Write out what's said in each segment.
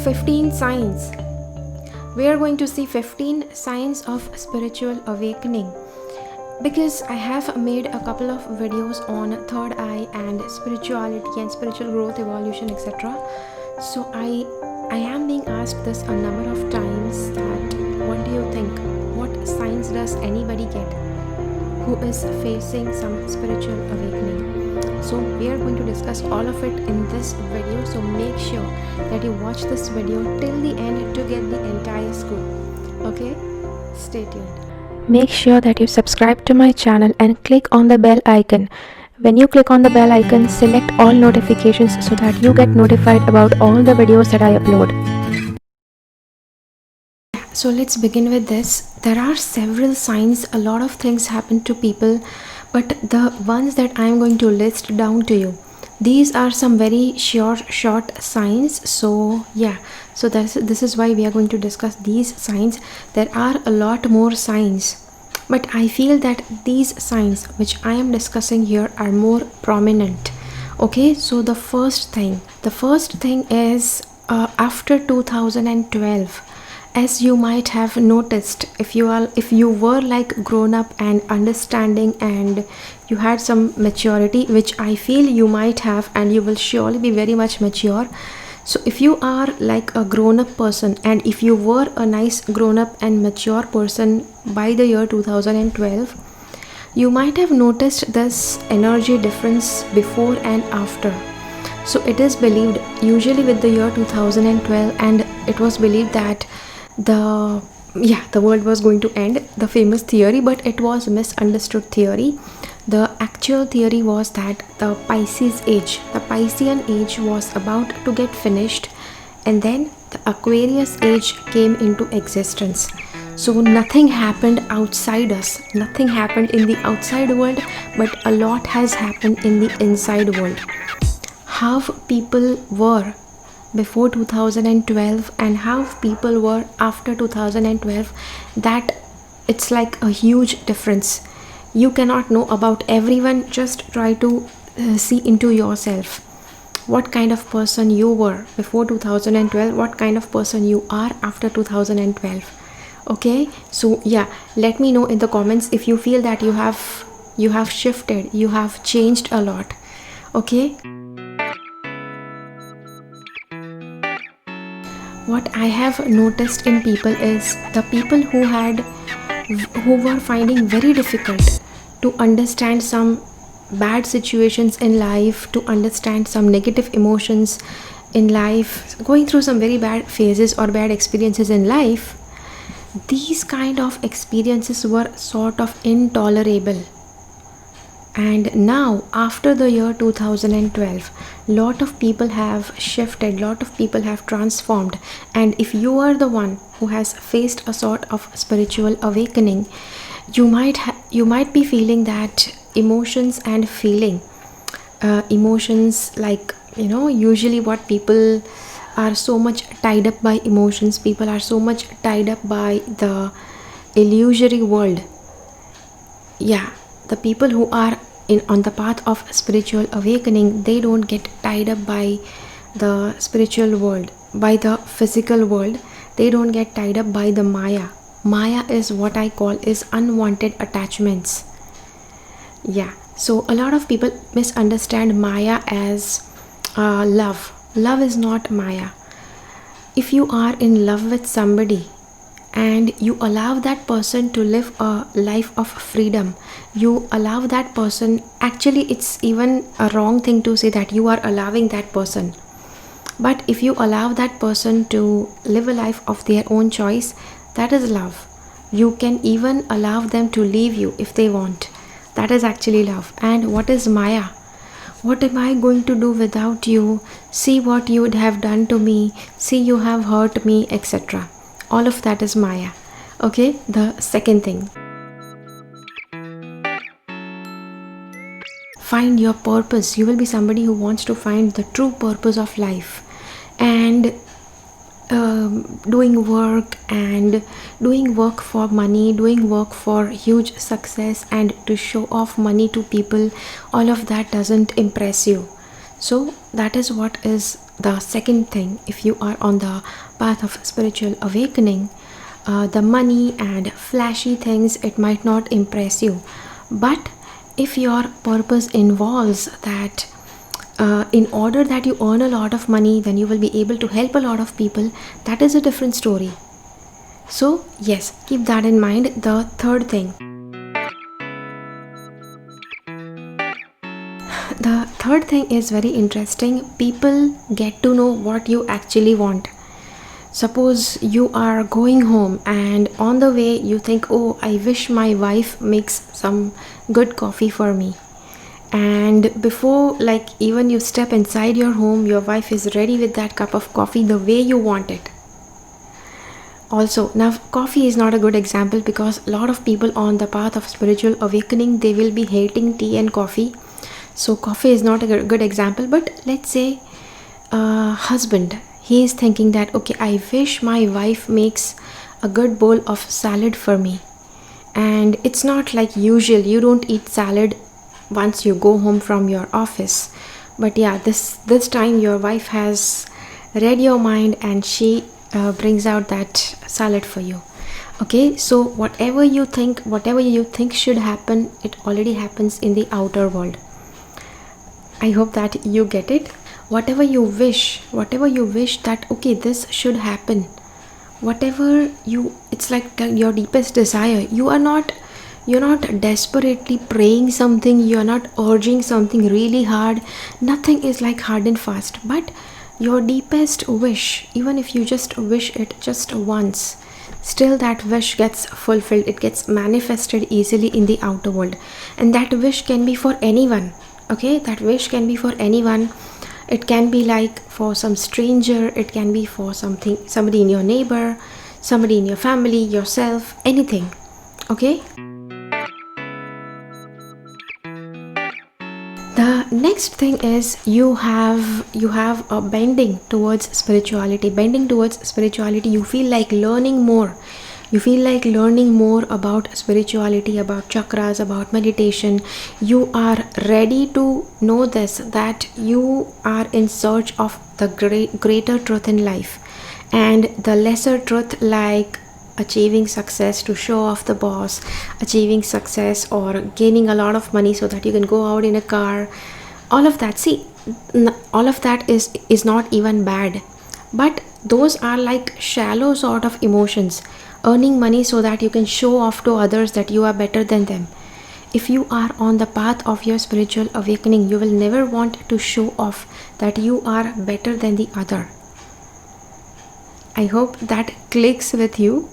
15 signs. We are going to see 15 signs of spiritual awakening, because I have made a couple of videos on third eye and spirituality and spiritual growth, evolution, etc. So I am being asked this a number of times that what do you think? What signs does anybody get who is facing some spiritual awakening? So we are going to discuss all of it in this video, so make sure that you watch this video till the end to get the entire scoop. Okay, stay tuned. Make sure that you subscribe to my channel and click on the bell icon. When you click on the bell icon, select all notifications so that you get notified about all the videos that I upload. So let's begin with this. There are several signs. A lot of things happen to people, but the ones that I am going to list down to you, these are some very short signs. So yeah, so this is why we are going to discuss these signs. There are a lot more signs, but I feel that these signs which I am discussing here are more prominent. Okay, so the first thing is after 2012, as you might have noticed, if you were like grown up and understanding and you had some maturity, which I feel you might have, and you will surely be very much mature. So if you are like a grown up person, and if you were a nice grown up and mature person by the year 2012, you might have noticed this energy difference before and after. So it is believed, usually with the year 2012, and it was believed that the world was going to end, the famous theory, but it was misunderstood theory. The actual theory was that the Piscean age was about to get finished, and then the Aquarius age came into existence. So nothing happened outside us, nothing happened in the outside world, but a lot has happened in the inside world. How people were before 2012 and how people were after 2012, that it's like a huge difference. You cannot know about everyone. Just try to see into yourself what kind of person you were before 2012, what kind of person you are after 2012. Okay, so yeah, let me know in the comments if you feel that you have shifted, you have changed a lot. Okay, what I have noticed in people is the people who were finding very difficult to understand some bad situations in life, to understand some negative emotions in life, going through some very bad phases or bad experiences in life. These kind of experiences were sort of intolerable. And now after the year 2012, lot of people have shifted, lot of people have transformed. And if you are the one who has faced a sort of spiritual awakening, you might be feeling that emotions and feeling emotions, like usually what people are so much tied up by emotions, people are so much tied up by the illusory world. Yeah, the people who are on the path of spiritual awakening, they don't get tied up by the spiritual world, by the physical world. They don't get tied up by the Maya. Maya is what I call is unwanted attachments. Yeah, so a lot of people misunderstand Maya as love. Love is not Maya. If you are in love with somebody and you allow that person to live a life of freedom, you allow that person, actually it's even a wrong thing to say that you are allowing that person, but if you allow that person to live a life of their own choice, that is love. You can even allow them to leave you if they want. That is actually love. And what is Maya? What am I going to do without you? See what you would have done to me. See, you have hurt me, etc. All of that is Maya. Okay, the second thing. Find your purpose. You will be somebody who wants to find the true purpose of life. And doing work for money, doing work for huge success and to show off money to people, all of that doesn't impress you. So that is what is the second thing. If you are on the path of spiritual awakening, the money and flashy things, it might not impress you. But if your purpose involves that in order that you earn a lot of money, then you will be able to help a lot of people, that is a different story. So yes, keep that in mind. The third thing, is very interesting. People get to know what you actually want. Suppose you are going home and on the way you think, oh, I wish my wife makes some good coffee for me. And before, like, even you step inside your home, your wife is ready with that cup of coffee the way you want it. Also, now coffee is not a good example because a lot of people on the path of spiritual awakening, they will be hating tea and coffee. So coffee is not a good example. But let's say husband, he is thinking that, okay, I wish my wife makes a good bowl of salad for me. And it's not like usual, you don't eat salad once you go home from your office. But yeah, this time your wife has read your mind and she brings out that salad for you. Okay, so whatever you think should happen, it already happens in the outer world. I hope that you get it. Whatever you wish that, okay, this should happen, whatever you, it's like your deepest desire. You're not desperately praying something, you're not urging something really hard. Nothing is like hard and fast, but your deepest wish, even if you just wish it just once, still that wish gets fulfilled. It gets manifested easily in the outer world. And that wish can be for anyone. Okay, that wish can be for anyone. It can be like for some stranger, it can be for somebody in your neighbor, somebody in your family, yourself, anything. Okay, the next thing is you have a bending towards spirituality. You feel like learning more. You feel like learning more about spirituality, about chakras, about meditation. You are ready to know this, that you are in search of the greater truth in life, and the lesser truth, like achieving success to show off the boss, achieving success or gaining a lot of money so that you can go out in a car. All of that, see, all of that is not even bad, but those are like shallow sort of emotions. Earning money so that you can show off to others that you are better than them. If you are on the path of your spiritual awakening, you will never want to show off that you are better than the other. I hope that clicks with you.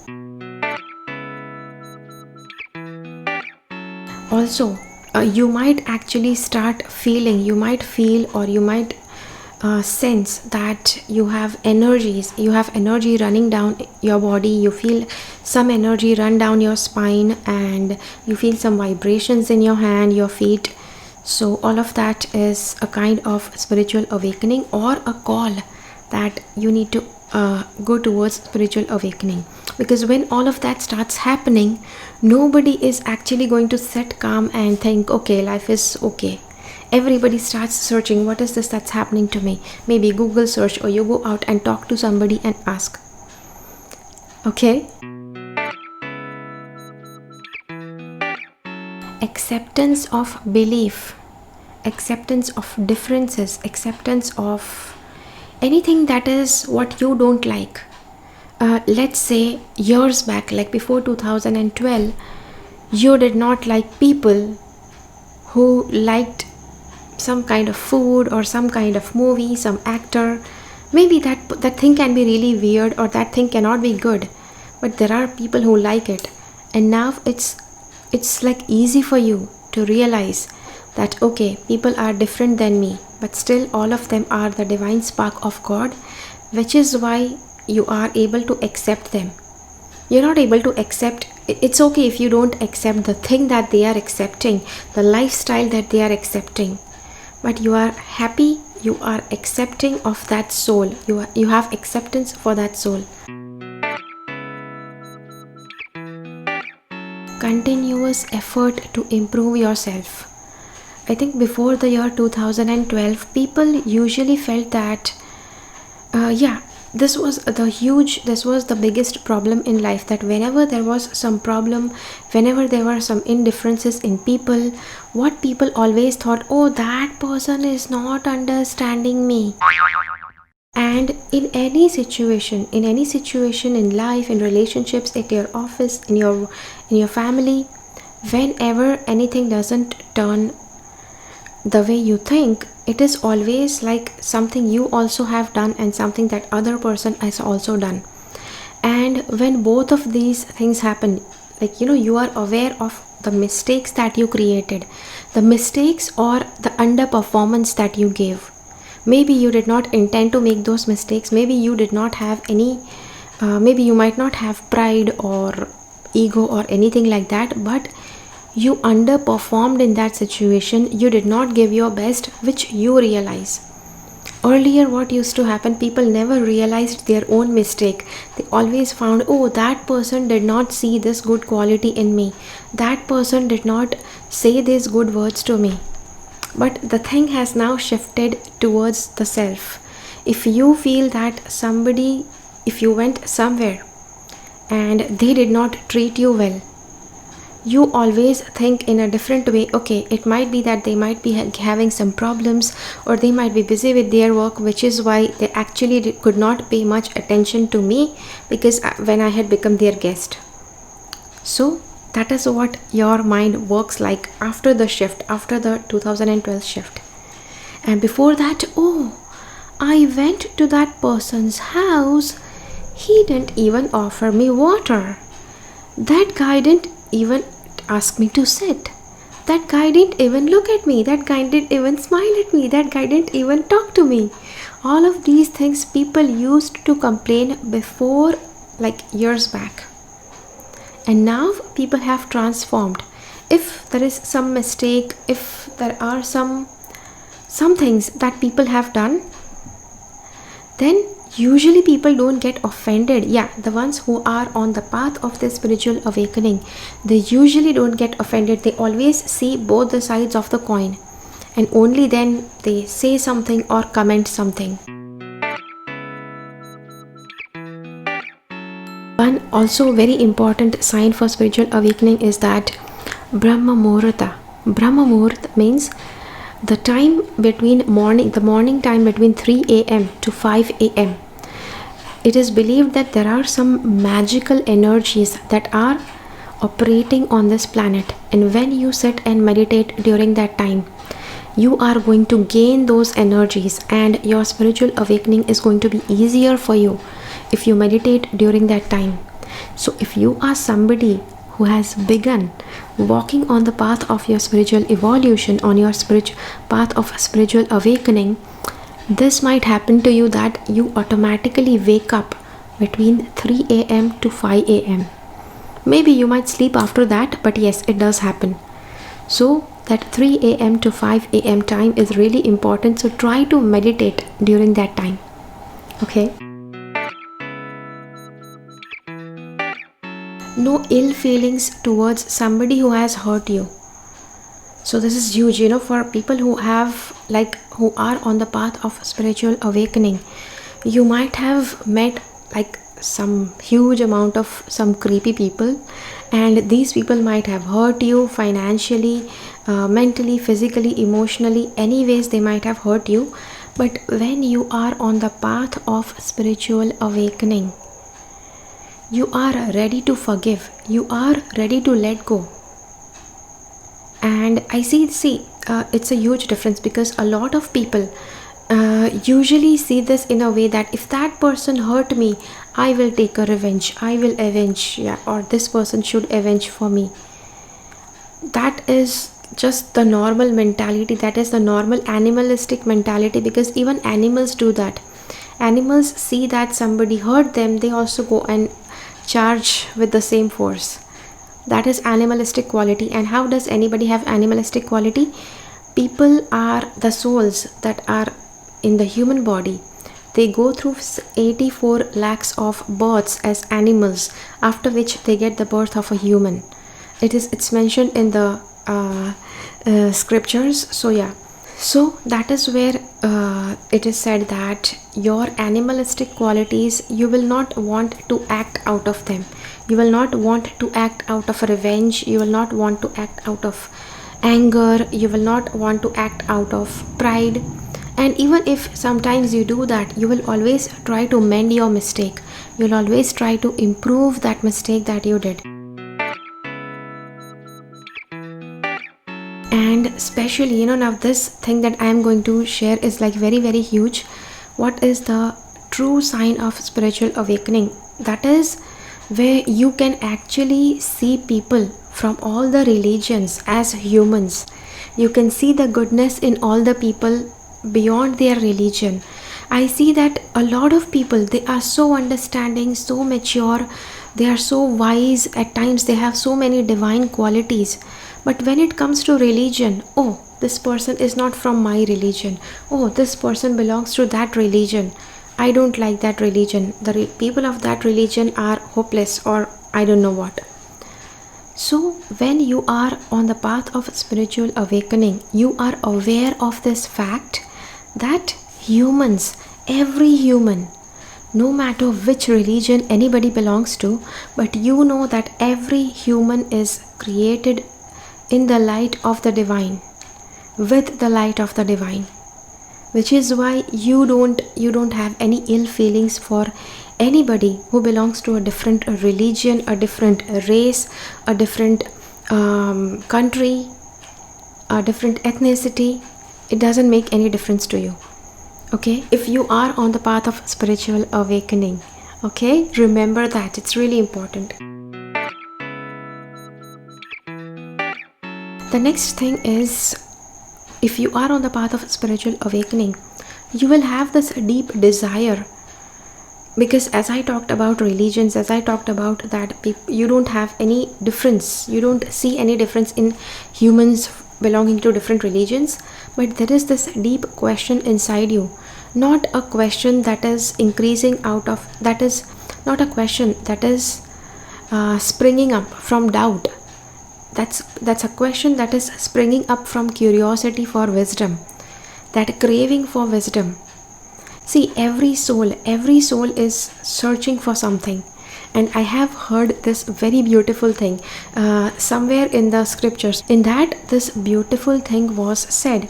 Also, you might actually start feeling, you might feel, or you might sense that you have energy running down your body. You feel some energy run down your spine, and you feel some vibrations in your hand, your feet. So all of that is a kind of spiritual awakening, or a call that you need to go towards spiritual awakening. Because when all of that starts happening, nobody is actually going to sit calm and think, okay, life is okay. Everybody starts searching, what is this that's happening to me? Maybe Google search, or you go out and talk to somebody and ask. Okay, acceptance of belief, acceptance of differences, acceptance of anything that is what you don't like. Let's say years back, like before 2012, you did not like people who liked some kind of food or some kind of movie, some actor. Maybe that thing can be really weird, or that thing cannot be good, but there are people who like it. And now it's like easy for you to realize that, okay, people are different than me, but still all of them are the divine spark of God, which is why you are able to accept them. You're not able to accept, it's okay if you don't accept the thing that they are accepting, the lifestyle that they are accepting, but you are happy, you are accepting of that soul. You have acceptance for that soul. Continuous effort to improve yourself. I think before the year 2012, people usually felt that, yeah, this was the biggest problem in life. That whenever there was some problem, whenever there were some indifferences in people, what people always thought, oh, that person is not understanding me. And in any situation in life, in relationships, at your office, in your family, whenever anything doesn't turn the way you think, it is always like something you also have done and something that other person has also done. And when both of these things happen, like, you are aware of the mistakes that you created, the mistakes or the underperformance that you gave. Maybe you did not intend to make those mistakes, maybe you did not have any, maybe you might not have pride or ego or anything like that, but you underperformed in that situation, you did not give your best, which you realize. Earlier, what used to happen, people never realized their own mistake. They always found, oh, that person did not see this good quality in me, that person did not say these good words to me. But the thing has now shifted towards the self. If you feel that somebody, if you went somewhere and they did not treat you well, you always think in a different way. Okay, it might be that they might be having some problems, or they might be busy with their work, which is why they actually could not pay much attention to me, because when I had become their guest. So that is what your mind works like after the shift, after the 2012 shift. And before that, oh, I went to that person's house, he didn't even offer me water, that guy didn't even ask me to sit, that guy didn't even look at me, that guy didn't even smile at me, that guy didn't even talk to me. All of these things people used to complain before, like years back. And now people have transformed. If there is some mistake, if there are some things that people have done, then usually people don't get offended. Yeah, the ones who are on the path of the spiritual awakening, they usually don't get offended. They always see both the sides of the coin, and only then they say something or comment something. One also very important sign for spiritual awakening is that Brahma Muhurta. Brahma Muhurta means the time between the morning time between 3 a.m. to 5 a.m. It is believed that there are some magical energies that are operating on this planet, and when you sit and meditate during that time, you are going to gain those energies, and your spiritual awakening is going to be easier for you if you meditate during that time. So if you are somebody who has begun walking on the path of your spiritual evolution, on your spiritual path of spiritual awakening, this might happen to you that you automatically wake up between 3 a.m. to 5 a.m. Maybe you might sleep after that, but yes, it does happen. So that 3 a.m. to 5 a.m. time is really important. So try to meditate during that time. Okay. No ill feelings towards somebody who has hurt you. So this is huge, for people who who are on the path of spiritual awakening. You might have met some huge amount of some creepy people, and these people might have hurt you financially, mentally, physically, emotionally. Anyways, they might have hurt you. But when you are on the path of spiritual awakening, you are ready to forgive, you are ready to let go. And I see it's a huge difference, because a lot of people usually see this in a way that if that person hurt me, I will take a revenge, I will avenge, or this person should avenge for me. That is just the normal mentality, that is the normal animalistic mentality, because even animals do that. Animals see that somebody hurt them, they also go and charge with the same force. That is animalistic quality. And how does anybody have animalistic quality? People are the souls that are in the human body. They go through 84 lakhs of births as animals, after which they get the birth of a human. It's mentioned in the scriptures. So yeah, so that is where it is said that your animalistic qualities, you will not want to act out of them. You will not want to act out of revenge. You will not want to act out of anger. You will not want to act out of pride. And even if sometimes you do that, you will always try to mend your mistake. You'll always try to improve that mistake that you did. And especially, now this thing that I am going to share is like very, very huge. What is the true sign of spiritual awakening? That is where you can actually see people from all the religions as humans. You can see the goodness in all the people beyond their religion. I see that a lot of people, they are so understanding, so mature, they are so wise. At times they have so many divine qualities. But when it comes to religion, oh, this person is not from my religion. Oh, this person belongs to that religion. I don't like that religion. The people of that religion are hopeless, or I don't know what. So when you are on the path of spiritual awakening, you are aware of this fact that humans, every human, no matter which religion anybody belongs to, but you know that every human is created in the light of the divine, with the light of the divine, which is why you don't have any ill feelings for anybody who belongs to a different religion, a different race, a different country, a different ethnicity. It doesn't make any difference to you. Okay, if you are on the path of spiritual awakening, okay, remember that it's really important. The next thing is, if you are on the path of spiritual awakening, you will have this deep desire, because as I talked about religions, as I talked about that you don't have any difference, you don't see any difference in humans belonging to different religions, but there is this deep question inside you, not a question that is increasing out of, that is not a question that is springing up from doubt. That's a question that is springing up from curiosity for wisdom, that craving for wisdom. See, every soul is searching for something. And I have heard this very beautiful thing somewhere in the scriptures, in that this beautiful thing was said.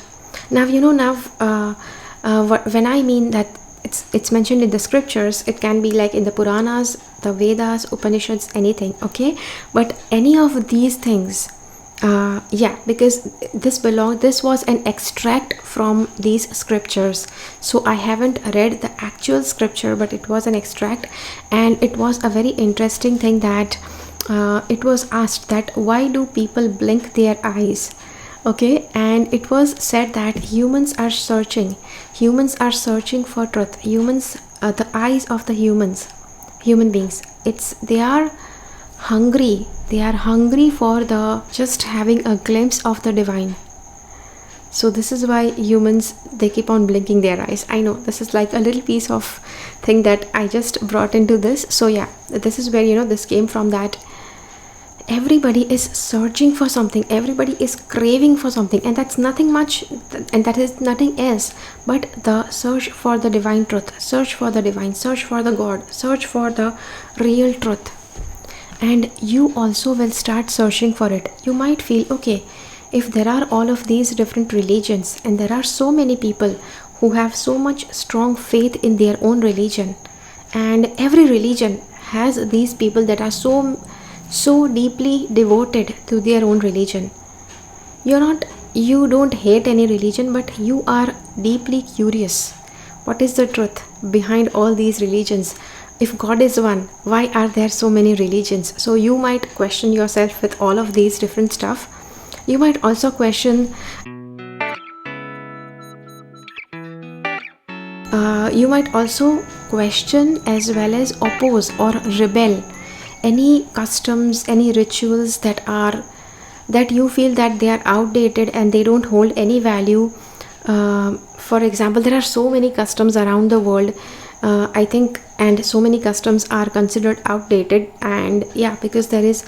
Now when I mean that it's mentioned in the scriptures, it can be like in the Puranas, the Vedas, Upanishads, anything, okay? But any of these things, because this was an extract from these scriptures. So I haven't read the actual scripture, but it was an extract, and it was a very interesting thing that it was asked that why do people blink their eyes? Okay, and it was said that humans are searching for truth. The eyes of the human beings, they are hungry for the just having a glimpse of the divine. So this is why humans, they keep on blinking their eyes. I know this is like a little piece of thing that I just brought into this. So yeah, this is where this came from, that everybody is searching for something, everybody is craving for something, and that's nothing much, and that is nothing else but the search for the divine truth, search for the divine, search for the God, search for the real truth. And you also will start searching for it. You might feel, okay, if there are all of these different religions, and there are so many people who have so much strong faith in their own religion, and every religion has these people that are so deeply devoted to their own religion. You don't hate any religion, but you are deeply curious. What is the truth behind all these religions? If God is one, why are there so many religions? So you might question yourself with all of these different stuff. You might also question as well as oppose or rebel any customs, any rituals that you feel that they are outdated and they don't hold any value. For example, there are so many customs around the world I think, and so many customs are considered outdated. And yeah, because there is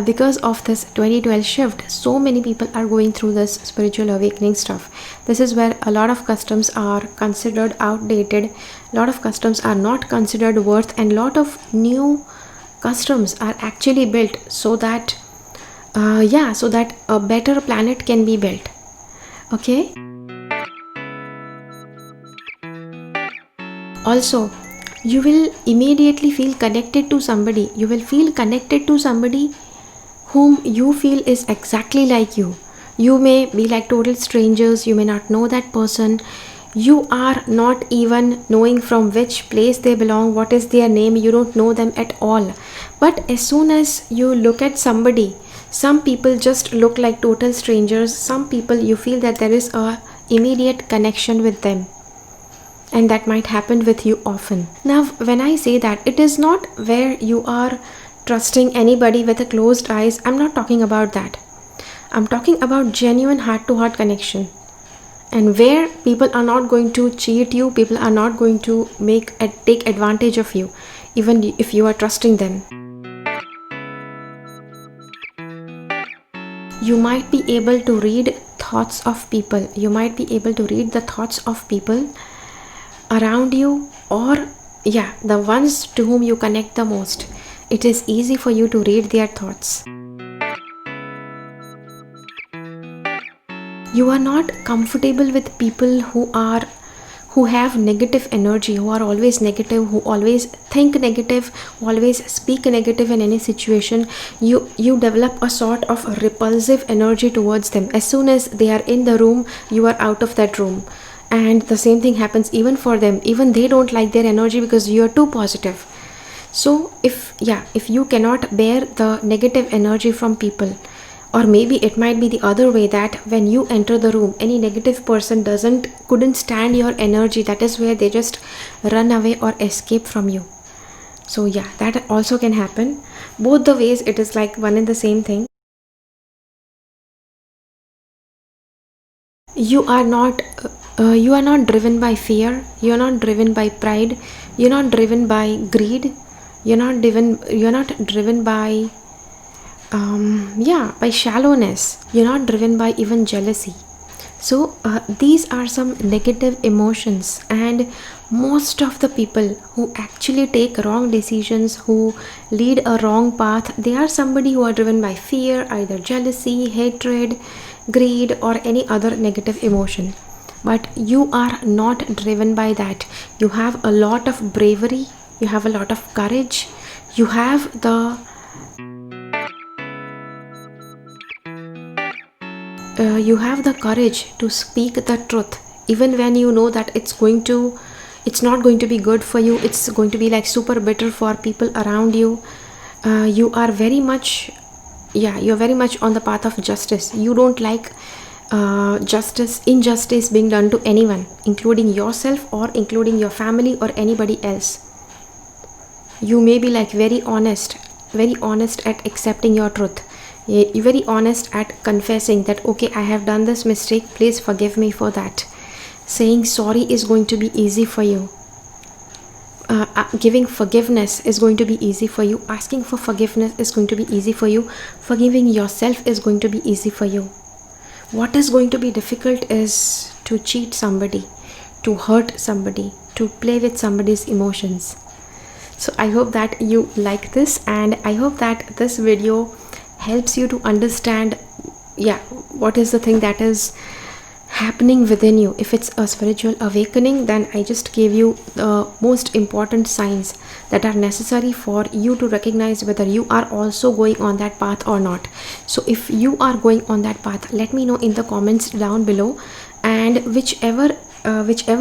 because of this 2012 shift, so many people are going through this spiritual awakening stuff. This is where a lot of customs are considered outdated, a lot of customs are not considered worth, and a lot of new customs are actually built so that so that a better planet can be built. Okay. Also, you will immediately feel connected to somebody. You will feel connected to somebody whom you feel is exactly like you. You may be like total strangers, you may not know that person, you are not even knowing from which place they belong, what is their name, you don't know them at all. But as soon as you look at somebody, some people just look like total strangers, some people you feel that there is a immediate connection with them, and that might happen with you often. Now, when I say that, it is not where you are trusting anybody with a closed eyes. I'm not talking about that. I'm talking about genuine heart to heart connection, and where people are not going to cheat you, people are not going to take advantage of you, even if you are trusting them. You might be able to read thoughts of people. You might be able to read the thoughts of people around you, or the ones to whom you connect the most. It is easy for you to read their thoughts. You are not comfortable with people who have negative energy, who are always negative, who always think negative, who always speak negative in any situation. You develop a sort of repulsive energy towards them. As soon as they are in the room, you are out of that room. And the same thing happens even for them. Even they don't like their energy because you are too positive. So if you cannot bear the negative energy from people, or maybe it might be the other way, that when you enter the room, any negative person couldn't stand your energy, that is where they just run away or escape from you. So that also can happen. Both the ways, it is like one and the same thing. You are not driven by fear, you are not driven by pride, you're not driven by greed, you're not driven by by shallowness, you're not driven by even jealousy. So these are some negative emotions, and most of the people who actually take wrong decisions, who lead a wrong path, they are somebody who are driven by fear, either jealousy, hatred, greed, or any other negative emotion. But you are not driven by that. You have a lot of bravery, you have a lot of courage, you have the courage to speak the truth, even when you know that it's not going to be good for you, it's going to be like super bitter for people around you. You are very much you're very much on the path of justice. You don't like injustice being done to anyone, including yourself or including your family or anybody else. You may be like very honest at accepting your truth. You're very honest at confessing that, okay, I have done this mistake, please forgive me for that. Saying sorry is going to be easy for you. Giving forgiveness is going to be easy for you. Asking for forgiveness is going to be easy for you. Forgiving yourself is going to be easy for you. What is going to be difficult is to cheat somebody, to hurt somebody, to play with somebody's emotions. So I hope that you like this, and I hope that this video helps you to understand what is the thing that is happening within you. If it's a spiritual awakening, then I just gave you the most important signs that are necessary for you to recognize whether you are also going on that path or not. So if you are going on that path, let me know in the comments down below, and whichever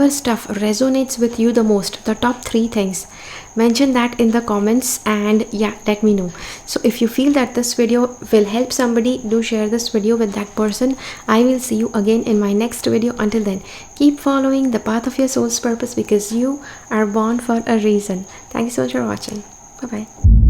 stuff resonates with you the most, the top 3 things, mention that in the comments, and let me know. So if you feel that this video will help somebody, do share this video with that person. I will see you again in my next video. Until then, keep following the path of your soul's purpose, because you are born for a reason. Thank you so much for watching. Bye bye.